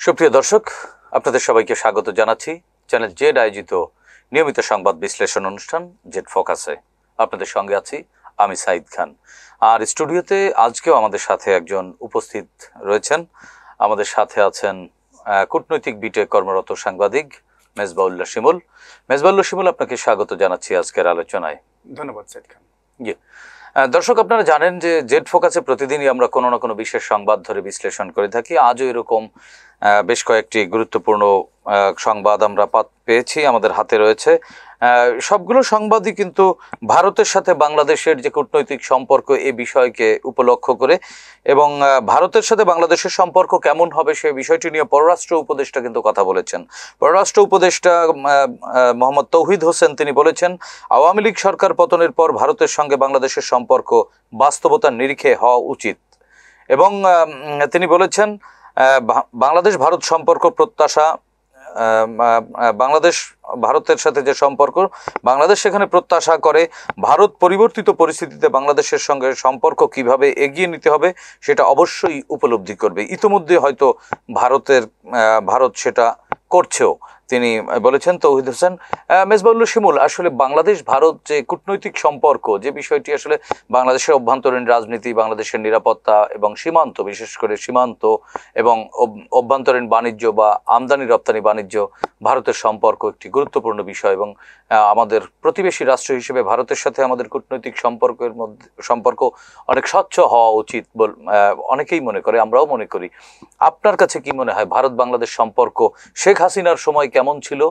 সুপ্রিয় দর্শক, আপনাদের সবাইকে স্বাগত জানাচ্ছি চ্যানেল জেড আয়োজিত নিয়মিত সংবাদ বিশ্লেষণ অনুষ্ঠান জেড ফোকাসে। আপনাদের সঙ্গে আছি আমি সাইদ খান। আর স্টুডিওতে আজকেও আমাদের সাথে একজন উপস্থিত রয়েছেন। আমাদের সাথে আছেন কূটনৈতিক বিটে কর্মরত সাংবাদিক মেজবাউল্লাহ শিমুল। মেজবাউল্লাহ শিমুল, আপনাকে স্বাগত জানাচ্ছি আজকের আলোচনায়। ধন্যবাদ সাইদ খান। জি দর্শক, আপনারা জানেন যে জেড ফোকাসে প্রতিদিনই আমরা কোনো না কোনো বিশেষ সংবাদ ধরে বিশ্লেষণ করে থাকি। আজও এরকম বেশ কয়েকটি গুরুত্বপূর্ণ সংবাদ আমরা পেয়েছি, আমাদের হাতে রয়েছে। সবগুলো সংবাদই কিন্তু ভারতের সাথে বাংলাদেশের যে কূটনৈতিক সম্পর্ক এই বিষয়কে উপলক্ষ করে, এবং ভারতের সাথে বাংলাদেশের সম্পর্ক কেমন হবে সে বিষয়টি নিয়ে পররাষ্ট্র উপদেষ্টা কিন্তু কথা বলেছেন। পররাষ্ট্র উপদেষ্টা মোহাম্মদ তৌহিদ হোসেন তিনি বলেছেন, আওয়ামী লীগ সরকার পতনের পর ভারতের সঙ্গে বাংলাদেশের সম্পর্ক বাস্তবতার নিরিখে হওয়া উচিত। এবং তিনি বলেছেন বাংলাদেশ ভারত সম্পর্ক প্রত্যাশা, বাংলাদেশ ভারতের সাথে যে সম্পর্ক বাংলাদেশ সেখানে প্রত্যাশা করে ভারত পরিবর্তিত পরিস্থিতিতে বাংলাদেশের সঙ্গে সম্পর্ক কিভাবে এগিয়ে নিতে হবে সেটা অবশ্যই উপলব্ধি করবে। ইতিমধ্যে হয়তো ভারত সেটা করছেও, তিনি বলেছেন তৌহিদ হোসেন। মেজবাউল্লাহ শিমুল, আসলে বাংলাদেশ ভারত যে কূটনৈতিক সম্পর্ক, যে বিষয়টি আসলে বাংলাদেশের অভ্যন্তরীণ রাজনীতি, বাংলাদেশের নিরাপত্তা এবং সীমান্ত, বিশেষ করে সীমান্ত এবং অভ্যন্তরীণ বাণিজ্য বা আমদানি রপ্তানি বাণিজ্য, ভারতের সম্পর্ক একটি গুরুত্বপূর্ণ বিষয়। এবং আমাদের প্রতিবেশী রাষ্ট্র হিসেবে ভারতের সাথে আমাদের কূটনৈতিক সম্পর্ক অনেক স্বচ্ছ হওয়া উচিত বলে অনেকেই মনে করে, আমরাও মনে করি। আপনার কাছে কি মনে হয় ভারত বাংলাদেশ সম্পর্ক শেখ হাসিনার সময় কেমন ছিল,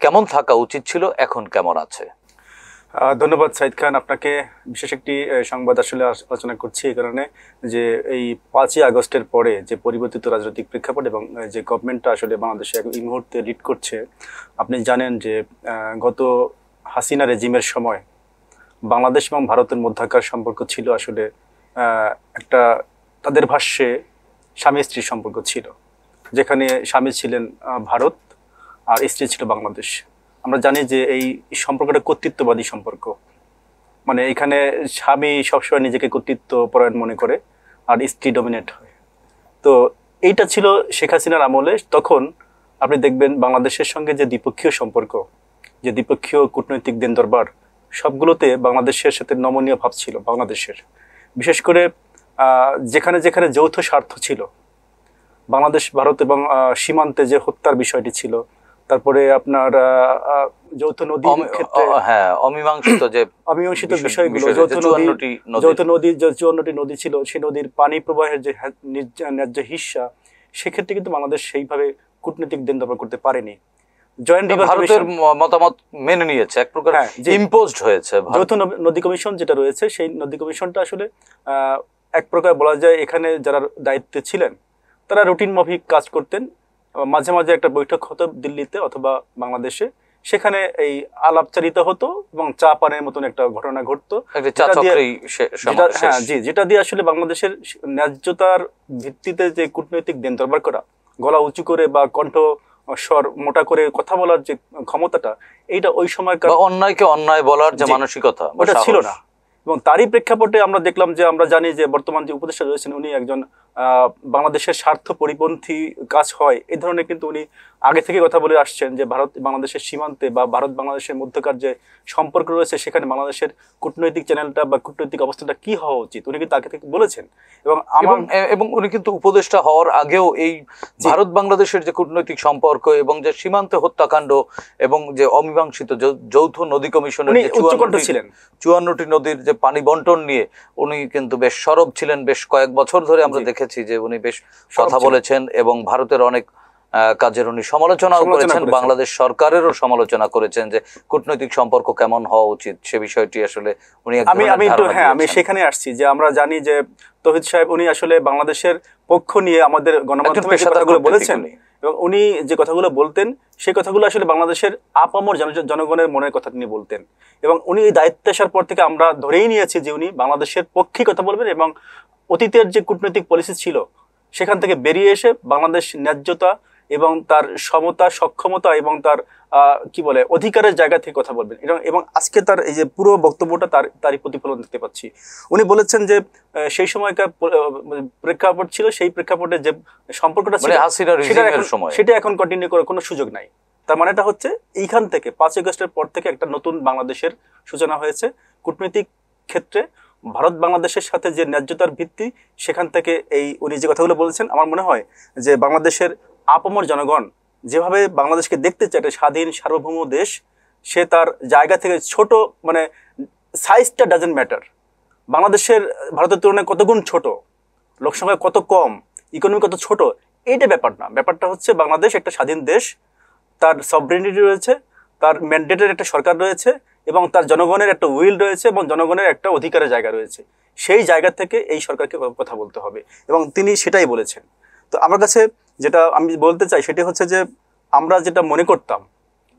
কেমন থাকা উচিত ছিল, এখন কেমন আছে? ধন্যবাদ সাইদ খান। আপনাকে বিশেষ একটি সংবাদ আসলে আলোচনা করছি এই কারণে যে এই 5ই আগস্টের পরে যে পরিবর্তিত রাজনৈতিক প্রেক্ষাপট এবং যে গভর্নমেন্টটা আসলে বাংলাদেশে এই মুহূর্তে লিড করছে, আপনি জানেন যে গত হাসিনা রেজিমের সময় বাংলাদেশ এবং ভারতের মধ্যকার সম্পর্ক ছিল আসলে একটা, তাদের ভাষ্যে স্বামী স্ত্রীর সম্পর্ক ছিল, যেখানে স্বামী ছিলেন ভারত আর স্ত্রী ছিল বাংলাদেশ। আমরা জানি যে এই সম্পর্কটা কর্তৃত্ববাদী সম্পর্ক, মানে এখানে স্বামী সবসময় নিজেকে কর্তৃত্ব পরায়ণ মনে করে আর স্ত্রী ডমিনেট হয়। তো এইটা ছিল শেখ হাসিনার আমলে। তখন আপনি দেখবেন বাংলাদেশের সঙ্গে যে দ্বিপক্ষীয় সম্পর্ক, যে দ্বিপক্ষীয় কূটনৈতিক দেন দরবার, সবগুলোতে বাংলাদেশের সাথে নমনীয় ভাব ছিল বাংলাদেশের। বিশেষ করে যেখানে যেখানে যৌথ স্বার্থ ছিল, বাংলাদেশ ভারত এবং সীমান্তে যে হত্যার বিষয়টি ছিল, তারপরে আপনার যৌথ নদী ক্ষেত্রে অমীমাংসিত বিষয়গুলো, যৌথ নদী যে 54টি নদী ছিল, সেই নদীর পানি প্রবাহের যে ন্যায্য হিস্সা, সেক্ষেত্রে কিন্তু বাংলাদেশ সেইভাবে কূটনৈতিক দেন দরবার করতে পারেনি। জয়েন্ট রিভার ভারতের মতামত মেনে নিয়েছে, এক প্রকার ইম্পোজড হয়েছে। যৌথ নদী কমিশন যেটা রয়েছে, সেই নদী কমিশনটা আসলে এক প্রকার বলা যায় এখানে যারা দায়িত্বে ছিলেন তারা রুটিন মাফিক কাজ করতেন। মাঝে মাঝে একটা বৈঠক হতো দিল্লিতে অথবা বাংলাদেশে, সেখানে এই আলাপচারিতা হতো এবং চা পানের মতন একটা ঘটনা ঘটতো, যেটা দিয়ে আসলে বাংলাদেশের ন্যায্যতার ভিত্তিতে যে কূটনৈতিক দেন দরবার করা, গলা উঁচু করে বা কণ্ঠ স্বর মোটা করে কথা বলার যে ক্ষমতাটা, এইটা ওই সময়কার অন্যায়কে অন্যায় বলার যে মানসিকতা, ওটা ছিল না। এবং তারই প্রেক্ষাপটে আমরা দেখলাম যে, আমরা জানি যে বর্তমান যে উপদেষ্টা রয়েছেন উনি একজন বাংলাদেশের স্বার্থ পরিপন্থী কাজ হয় এই ধরনের কিন্তু উনি আগে থেকে কথা বলে আসছেন যে ভারত বাংলাদেশের সীমান্তে বা ভারত বাংলাদেশের মধ্যকার যে সম্পর্ক রয়েছে সেখানে বাংলাদেশের কূটনৈতিক চ্যানেলটা বা কূটনৈতিক অবস্থাটা কি হওয়া উচিত উনি কিন্তু আগে থেকে বলেছেন। এবং উনি কিন্তু উপদেষ্টা হওয়ার আগেও এই ভারত বাংলাদেশের যে কূটনৈতিক সম্পর্ক এবং যে সীমান্তে হত্যাকাণ্ড এবং যে অমীমাংসিত যৌথ নদী কমিশনের 54টি নদীর যে পানি বন্টন নিয়ে উনি কিন্তু বেশ সরব ছিলেন। বেশ কয়েক বছর ধরে আমরা দেখেছি যে উনি বেশ কথা বলেছেন এবং ভারতের অনেক কাজের উনি সমালোচনাও করেছেন, বাংলাদেশ সরকারেরও সমালোচনা করেছেন যে কূটনৈতিক সম্পর্ক কেমন হওয়া উচিত সে বিষয়টি আসলে উনি আমি সেখানে আসছি যে আমরা জানি যে তৌহিদ সাহেব উনি আসলে বাংলাদেশের পক্ষ নিয়ে আমাদের গণমাধ্যমে কথাগুলো বলেছেন এবং উনি যে কথাগুলো বলতেন সেই কথাগুলো আসলে বাংলাদেশের আপামর জনগণের মনের কথা তিনি বলতেন। এবং উনি এই দায়িত্বে আসার পর থেকে আমরা ধরেই নিয়েছি যে উনি বাংলাদেশের পক্ষে কথা বলবেন এবং অতীতের যে কূটনৈতিক পলিসি ছিল সেখান থেকে বেরিয়ে এসে বাংলাদেশ ন্যায্যতা এবং তার সমতা, সক্ষমতা এবং তার কি বলে অধিকারের জায়গা থেকে কথা বলবেন। এবং আজকে তার এই যে পুরো বক্তব্যটা তারই প্রতিফলন দেখতে পাচ্ছি। উনি বলেছেন যে সেই সময়কার প্রেক্ষাপট ছিল, সেই প্রেক্ষাপটে যে সম্পর্কটা ছিল সেটা এখন কন্টিনিউ করার কোনো সুযোগ নাই। তার মানেটা হচ্ছে এইখান থেকে 5 আগস্টের পর থেকে একটা নতুন বাংলাদেশের সূচনা হয়েছে। কূটনৈতিক ক্ষেত্রে ভারত বাংলাদেশের সাথে যে ন্যায্যতার ভিত্তি, সেখান থেকে এই উনি যে কথাগুলো বলেছেন, আমার মনে হয় যে বাংলাদেশের আপামর জনগণ যেভাবে বাংলাদেশকে দেখতে চায়, একটা স্বাধীন সার্বভৌম দেশ, সে তার জায়গা থেকে ছোট, মানে সাইজটা ডাজেন্ট ম্যাটার। বাংলাদেশের ভারতের তুলনায় কত গুণ ছোট, লোকসংখ্যা কত কম, ইকোনমি কত ছোট, এইটা ব্যাপার না। ব্যাপারটা হচ্ছে বাংলাদেশ একটা স্বাধীন দেশ, তার সভরেনিটি রয়েছে, তার ম্যান্ডেটের একটা সরকার রয়েছে, এবং তার জনগণের একটা উইল রয়েছে, এবং জনগণের একটা অধিকারের জায়গা রয়েছে। সেই জায়গা থেকে এই সরকারকে কথা বলতে হবে, এবং তিনি সেটাই বলেছেন। তো আমার কাছে যেটা আমি বলতে চাই সেটা হচ্ছে যে আমরা যেটা মনে করতাম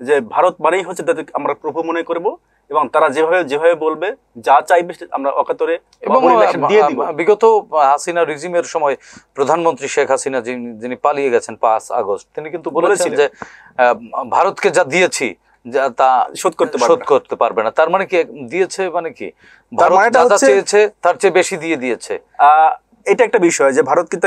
যে ভারত মানেই হচ্ছে তাদের আমরা প্রভু মনে করব, এবং তারা যেভাবে বলবে, যা চাইবে আমরা অকাতরে এবং দিয়ে দিব। বিগত হাসিনা রিজিমের সময় প্রধানমন্ত্রী শেখ হাসিনা যিনি পালিয়ে গেছেন 5 আগস্ট, তিনি কিন্তু বলেছেন যে ভারতকে যা দিয়েছি তা শোধ করতে পারবে না। তার মানে কি দিয়েছে, মানে কি ভারত যা চেয়েছে তার চেয়ে বেশি দিয়ে দিয়েছে। এটা একটা বিষয় যে ভারতকে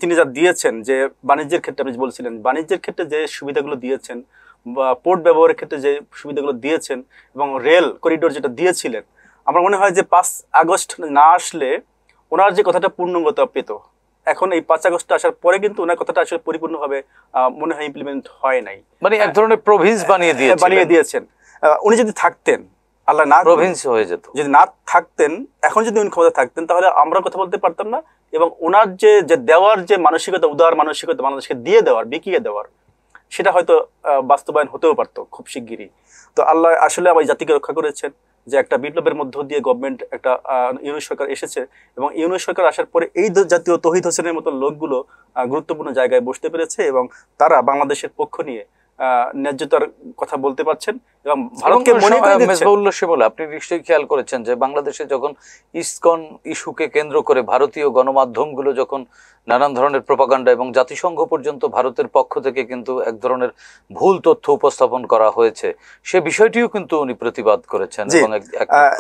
তিনি যা দিয়েছেন, যে বাণিজ্যের ক্ষেত্রে আপনি বলছিলেন, বাণিজ্যের ক্ষেত্রে যে সুবিধাগুলো দিয়েছেন, বা পোর্ট ব্যবহারের ক্ষেত্রে যে সুবিধাগুলো দিয়েছেন, এবং রেল করিডোর যেটা দিয়েছিলেন, আমার মনে হয় যে 5 আগস্ট না আসলে ওনার যে কথাটা পূর্ণাঙ্গতা পেত। এখন এই 5 আগস্ট আসার পরে কিন্তু ওনার কথাটা আসলে পরিপূর্ণভাবে মনে হয় ইমপ্লিমেন্ট হয় নাই। মানে এক ধরনের প্রভিন্স বানিয়ে দিয়েছেন। উনি যদি থাকতেন, আল্লাহ না, প্রভিন্স হয়ে যেত। যদি না থাকতেন, এখন যদি উনি ক্ষমতা থাকতেন, তাহলে আমরা কথা বলতে পারতাম না। এবং ওনার যে দেওয়ার যে মানসিকতা, উদার মানসিকতা, বাংলাদেশকে দিয়ে দেওয়ার, বিকিয়ে দেওয়ার, সেটা হয়তো বাস্তবায়ন হতেও পারতো খুব শিগগিরই। তো আল্লাহ আসলে আমার জাতিকে রক্ষা করেছেন যে একটা বিপ্লবের মধ্য দিয়ে গভর্নমেন্ট, একটা ইউনিট সরকার এসেছে, এবং ইউনিট সরকার আসার পরে এই জাতীয় তৌহিদ হোসেনের মতো লোকগুলো গুরুত্বপূর্ণ জায়গায় বসতে পেরেছে, এবং তারা বাংলাদেশের পক্ষ নিয়ে ন্যায্যতার কথা বলতে পারছেন। এবং ভারতকে মনে করে দিচ্ছে, আপনি নিশ্চয়ই খেয়াল করেছেন যে বাংলাদেশে যখন ইসকন ইস্যুকে কেন্দ্র করে ভারতীয় গণমাধ্যমগুলো যখন নানান ধরনের প্রোপাগান্ডা, এবং জাতিসংঘ পর্যন্ত ভারতের পক্ষ থেকে কিন্তু এক ধরনের ভুল তথ্য উপস্থাপন করা হয়েছে, সে বিষয়টিও কিন্তু উনি প্রতিবাদ করেছেন। এবং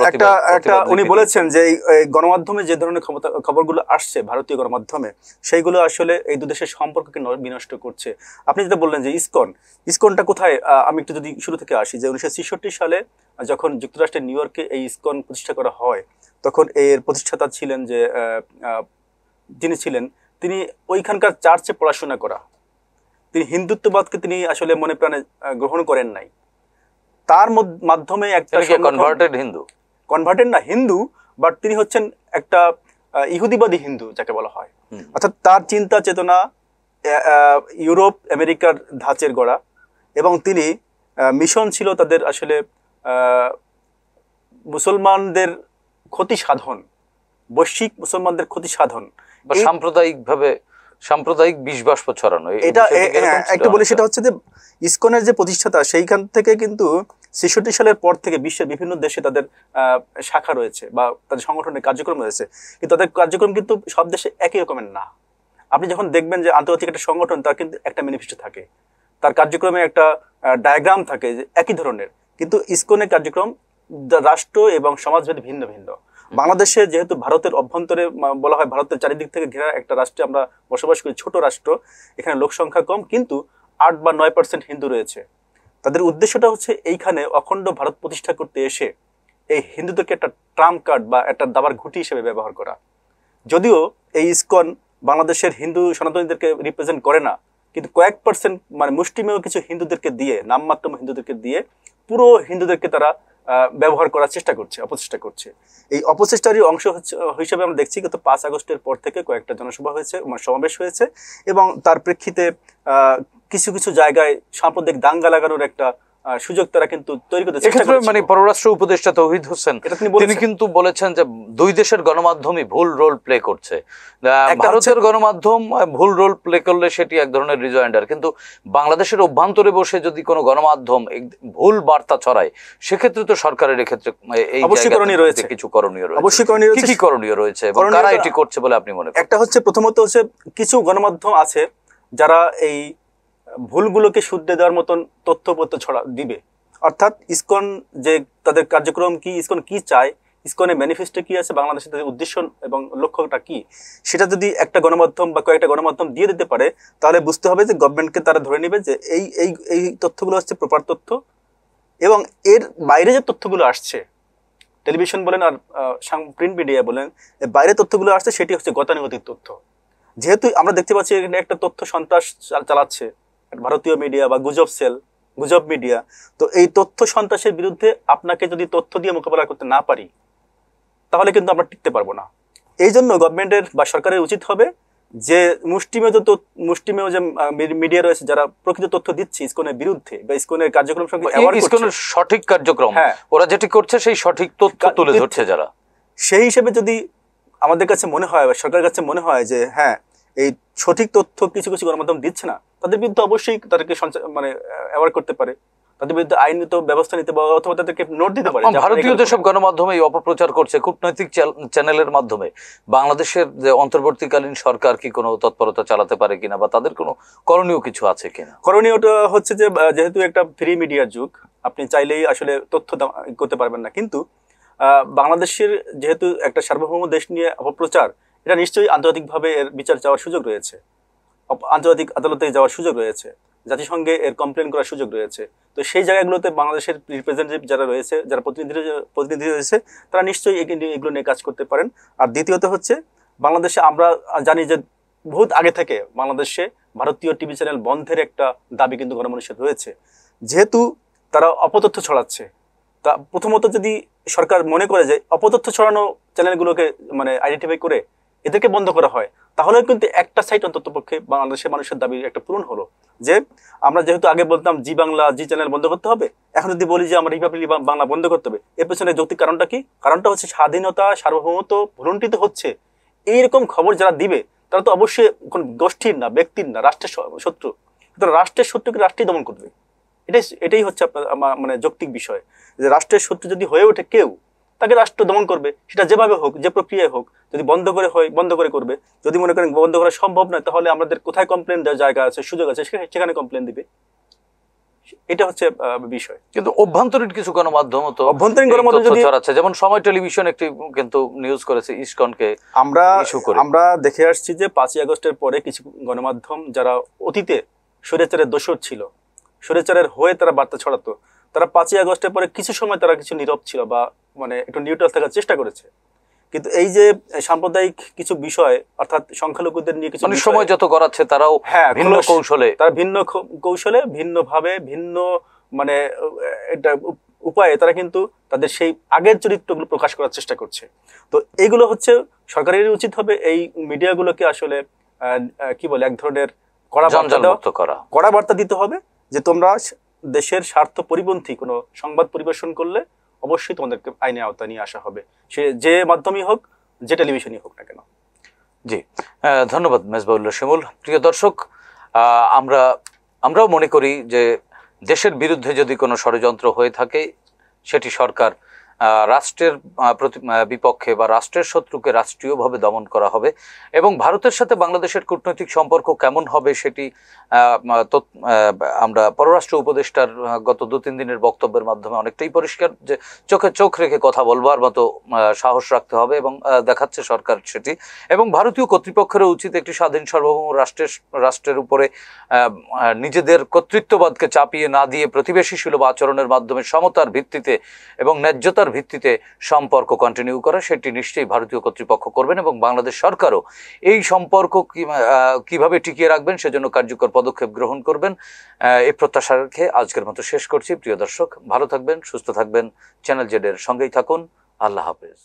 একটা উনি বলেছেন যে এই গণমাধ্যমে যে ধরনের খবরগুলো আসছে ভারতীয় গণমাধ্যমে, সেইগুলো আসলে এই দুই দেশের সম্পর্ককে বিনষ্ট করছে। আপনি যেটা বললেন যে ইসকনটা কোথায়, আমি একটু যদি শুরু থেকে আসি, যে 1966 সালে যখন যুক্তরাষ্ট্রের নিউ ইয়র্কে এই ইসকন প্রতিষ্ঠা করা হয়, তখন এর প্রতিষ্ঠাতা ছিলেন যে তিনি ওইখানকার চার্চে পড়াশোনা করা, তিনি হিন্দুত্ববাদকে তিনি আসলে মনে প্রাণে গ্রহণ করেন নাই। তার মাধ্যমে একটা কনভার্টেড না হিন্দু, বাট তিনি হচ্ছেন একটা ইহুদিবাদী হিন্দু যাকে বলা হয়। অর্থাৎ তার চিন্তা চেতনা ইউরোপ আমেরিকার ধাঁচের গড়া, এবং তিনি মিশন ছিল তাদের আসলে মুসলমানদের ক্ষতি সাধন, বৈশ্বিক মুসলমানদের ক্ষতি সাধন, বা সাম্প্রদায়িক বিষবাষ্প ছড়ানো। এটা একটু বলি, সেটা হচ্ছে যে ইসকনের যে প্রতিষ্ঠাতা, সেইখান থেকে কিন্তু 66 সালের পর থেকে বিশ্বের বিভিন্ন দেশে তাদের শাখা রয়েছে বা তাদের সংগঠনের কার্যক্রম রয়েছে, কিন্তু তাদের কার্যক্রম কিন্তু সব দেশে একই রকমের না। আপনি যখন দেখবেন যে আন্তর্জাতিক একটা সংগঠন, তার কিন্তু একটা ম্যানিফেস্টো থাকে, তার কার্যক্রমে একটা ডায়াগ্রাম থাকে একই ধরনের, কিন্তু ইসকনের কার্যক্রম রাষ্ট্র এবং সমাজভেদে ভিন্ন ভিন্ন। বাংলাদেশে যেহেতু ভারতের অভ্যন্তরে বলা হয়, ভারতের চারিদিক থেকে ঘেরা একটা রাষ্ট্রে আমরা বসবাস করি, ছোট রাষ্ট্র, এখানে লোক সংখ্যা কম, কিন্তু 8 বা 9% হিন্দু রয়েছে। তাদের উদ্দেশ্যটা হচ্ছে এইখানে অখণ্ড ভারত প্রতিষ্ঠা করতে এসে এই হিন্দুদেরকে একটা ট্রাম্প কার্ড বা একটা দাবার ঘুঁটি হিসেবে ব্যবহার করা। যদিও এই ইসকন বাংলাদেশের হিন্দু সনাতনীদেরকে রিপ্রেজেন্ট করে না, কিন্তু কয়েক % মানে মুষ্টিমেয় কিছু হিন্দুদেরকে দিয়ে, নামমাত্র হিন্দুদেরকে দিয়ে পুরো হিন্দুদেরকে তারা ব্যবহার করার চেষ্টা করছে, অপচেষ্টা করছে। এই অপচেষ্টারই অংশ হিসেবে আমরা দেখছি কিন্তু 5 আগস্টের পর থেকে কয়েকটা জনসভা হয়েছে, সমাবেশ হয়েছে, এবং তার প্রেক্ষিতে কিছু কিছু জায়গায় সাম্প্রদায়িক দাঙ্গা লাগানোর একটা সুযোগ তারা কিন্তু তৈরি করতে চেষ্টা করছে। মানে পররাষ্ট্র উপদেষ্টা তৌহিদ হোসেন তিনি কিন্তু বলেছেন যে দুই দেশের গণমাধ্যমই ভুল রোল প্লে করছে। ভারতের গণমাধ্যম ভুল রোল প্লে করলে সেটি এক ধরনের রিজয়েন্ডার, কিন্তু বাংলাদেশের অভ্যন্তরে বসে যদি কোনো গণমাধ্যম ভুল বার্তা ছড়ায়, সেক্ষেত্রে তো সরকারের এক্ষেত্রে এই কিছু করণীয় রয়েছে। অবশ্যই করণীয় রয়েছে। কি করণীয় রয়েছে এবং কারা এটি করছে বলে আপনি মনে করেন? একটা হচ্ছে, প্রথমত হচ্ছে কিছু গণমাধ্যম আছে যারা এই ভুলগুলোকে শুধরে দেওয়ার মতন তথ্যপত্র ছড়া দিবে। অর্থাৎ ইসকন যে তাদের কার্যক্রম কি, ইসকন কি চায়, ইসকনের ম্যানিফেস্টো কি আছে, বাংলাদেশের তাদের উদ্দেশ্য এবং লক্ষ্যটা কি, সেটা যদি একটা গণমাধ্যম বা কয়েকটা গণমাধ্যম দিয়ে দিতে পারে, তাহলে বুঝতে হবে যে গভর্নমেন্টকে তারা ধরে নেবে যে এই এই এই তথ্যগুলো হচ্ছে প্রপার তথ্য। এবং এর বাইরে যে তথ্যগুলো আসছে, টেলিভিশন বলেন আর প্রিন্ট মিডিয়া বলেন, এর বাইরে তথ্যগুলো আসছে সেটি হচ্ছে গতানুগতিক তথ্য। যেহেতু আমরা দেখতে পাচ্ছি এখানে একটা তথ্য সন্ত্রাস চালাচ্ছে ভারতীয় মিডিয়া বা গুজব সেল, গুজব মিডিয়া, তো এই তথ্য সন্ত্রাসের বিরুদ্ধে আপনাকে যদি তথ্য দিয়ে মোকাবেলা করতে না পারি, তাহলে কিন্তু আমরা টিকতে পারবো না। এই জন্য গভর্নমেন্টের বা সরকারের উচিত হবে যে মুষ্টিমেয় যে মিডিয়া রয়েছে যারা প্রকৃত তথ্য দিচ্ছে ইসকনের বিরুদ্ধে বা ইসকনের কার্যক্রম সঙ্গে ইসকনের সঠিক কার্যক্রম, ওরা যেটি করছে সেই সঠিক তথ্য তুলে ধরছে যারা, সেই হিসেবে যদি আমাদের কাছে মনে হয় বা সরকারের কাছে মনে হয় যে হ্যাঁ এই সঠিক তথ্য কিছু কিছু গণমাধ্যম দিচ্ছে না, তাদের বিরুদ্ধে অবশ্যই তাদেরকে মানে অ্যাওয়ার্ড করতে পারে, তাদের বিরুদ্ধে আইনত ব্যবস্থা নিতে পারে, অথবা তাদেরকে নোট দিতে পারে। ভারতীয় যেসব গণমাধ্যমে অপপ্রচার করছে কূটনৈতিক চ্যানেলের মাধ্যমে, বাংলাদেশের যে অন্তর্বর্তীকালীন সরকার কি কোনো তৎপরতা চালাতে পারে কিনা বা তাদের কোনো করণীয় কিছু আছে কিনা? করণীয়টা হচ্ছে যে যেহেতু একটা ফ্রি মিডিয়ার যুগ, আপনি চাইলেই আসলে তথ্য করতে পারবেন না, কিন্তু বাংলাদেশের যেহেতু একটা সার্বভৌম দেশ নিয়ে অপপ্রচার, এটা নিশ্চয়ই আন্তর্জাতিকভাবে এর বিচার চাওয়ার সুযোগ রয়েছে, আন্তর্জাতিক আদালতে যাওয়ার সুযোগ রয়েছে, জাতিসংঘে এর কমপ্লেন করার সুযোগ রয়েছে। তো সেই জায়গাগুলোতে বাংলাদেশের রিপ্রেজেন্টেটিভ যারা রয়েছে, যারা প্রতিনিধি রয়েছে, তারা নিশ্চয়ই এগুলো নিয়ে কাজ করতে পারেন। আর দ্বিতীয়ত হচ্ছে বাংলাদেশে আমরা জানি যে বহুত আগে থেকে বাংলাদেশে ভারতীয় টিভি চ্যানেল বন্ধের একটা দাবি কিন্তু গণমানুষের রয়েছে। যেহেতু তারা অপতথ্য ছড়াচ্ছে, তা প্রথমত যদি সরকার মনে করে যে অপতথ্য ছড়ানো চ্যানেলগুলোকে মানে আইডেন্টিফাই করে এদেরকে বন্ধ করা হয়, তাহলে কিন্তু একটা সাইট অন্তত পক্ষে বাংলাদেশের মানুষের দাবি একটা পূরণ হলো। যে আমরা যেহেতু আগে বলতাম জি বাংলা, জি চ্যানেল বন্ধ করতে হবে, এখন যদি বলি যে আমরা রিপাবলিক বাংলা বন্ধ করতে হবে, এর পেছনে যৌক্তিক কারণটা কি? কারণটা হচ্ছে স্বাধীনতা, সার্বভৌমত্ব ভুলুণ্ঠিত হচ্ছে, এইরকম খবর যারা দিবে তারা তো অবশ্যই কোন গোষ্ঠীর না, ব্যক্তির না, রাষ্ট্রের শত্রু। রাষ্ট্রের শত্রুকে রাষ্ট্রই দমন করবে, এটাই হচ্ছে আপনার মানে যৌক্তিক বিষয়। যে রাষ্ট্রের শত্রু যদি হয়ে ওঠে কেউ, তাকে রাষ্ট্র দমন করবে, সেটা যেভাবে হোক, যে প্রক্রিয়ায় হোক। যদি বন্ধ করে হয় বন্ধ করে করবে, যদি মনে করেন বন্ধ করা সম্ভব নয়, তাহলে আমাদের কোথায় কমপ্লেন দেওয়ার জায়গা আছে, সুযোগ আছে, সেখানে কমপ্লেন দিবে। এটা হচ্ছে বিষয়। কিন্তু অভ্যন্তরীণ কিছু গণমাধ্যম তো অভ্যন্তরীণ গণমাধ্যম যদি ছড়াচ্ছে, যেমন সময় টেলিভিশন একটি কিন্তু নিউজ করেছে ইসকনকে আমরা দেখে আসছি যে 5ই আগস্টের পরে কিছু গণমাধ্যম যারা অতীতে স্বৈরাচারের দোষর ছিল, স্বৈরাচারের হয়ে তারা বার্তা ছড়াতো, তারা 5ই আগস্টের পরে কিছু সময় তারা কিছু নীরব ছিল বা মানে একটু নিউট্রাল থাকার চেষ্টা করেছে। কিন্তু এই যে সাম্প্রদায়িক কিছু বিষয়, অর্থাৎ সংখ্যালঘুদের নিয়ে কিছু সময় যত করাচ্ছে, তারাও ভিন্ন কৌশলে, তারা ভিন্ন কৌশলে, ভিন্নভাবে, ভিন্ন মানে এটা উপায়ে তারা কিন্তু তাদের সেই আগের চরিত্রগুলো প্রকাশ করার চেষ্টা করছে। তো এইগুলো হচ্ছে সরকারের উচিত হবে এই মিডিয়াগুলোকে আসলে কি বলে এক ধরনের কড়া বার্তা দিতে হবে যে তোমরা দেশের স্বার্থ পরিপন্থী কোনো সংবাদ পরিবেশন করলে অবশ্যই তোমাদেরকে আইনের আওতায় নিয়ে আসা হবে, সে যে মাধ্যমই হোক, যে টেলিভিশনই হোক না কেন। জি, ধন্যবাদ মেজবাউল্লাহ শিমুল। প্রিয় দর্শক, আমরাও মনে করি যে দেশের বিরুদ্ধে যদি কোনো ষড়যন্ত্র হয়ে থাকে, সেটি সরকার রাষ্ট্রের বিপক্ষে বা রাষ্ট্রের শত্রুকে রাষ্ট্রীয়ভাবে দমন করা হবে। এবং ভারতের সাথে বাংলাদেশের কূটনৈতিক সম্পর্ক কেমন হবে সেটি আমরা পররাষ্ট্র উপদেষ্টার গত 2-3 দিনের বক্তব্যের মাধ্যমে অনেকটাই পরিষ্কার, যে চোখে চোখ রেখে কথা বলবার মতো সাহস রাখতে হবে এবং দেখাচ্ছে সরকার সেটি। এবং ভারতীয় কর্তৃপক্ষেরও উচিত একটি স্বাধীন সার্বভৌম রাষ্ট্রের উপরে নিজেদের কর্তৃত্ববাদকে চাপিয়ে না দিয়ে প্রতিবেশী সুলভ আচরণের মাধ্যমে সমতার ভিত্তিতে এবং ন্যায্যতার ভিত্তিতে সম্পর্ক কন্টিনিউ করা, সেটি নিশ্চয়ই ভারতীয় কর্তৃপক্ষ করবেন। এবং বাংলাদেশ সরকারও এই সম্পর্ক কিভাবে টিকিয়ে রাখবেন সেজন্য কার্যকর পদক্ষেপ গ্রহণ করবেন, এই প্রত্যাশা রেখে আজকের মতো শেষ করছি। প্রিয় দর্শক, ভালো থাকবেন, সুস্থ থাকবেন, চ্যানেল জেড এর সঙ্গেই থাকুন। আল্লাহ হাফেজ।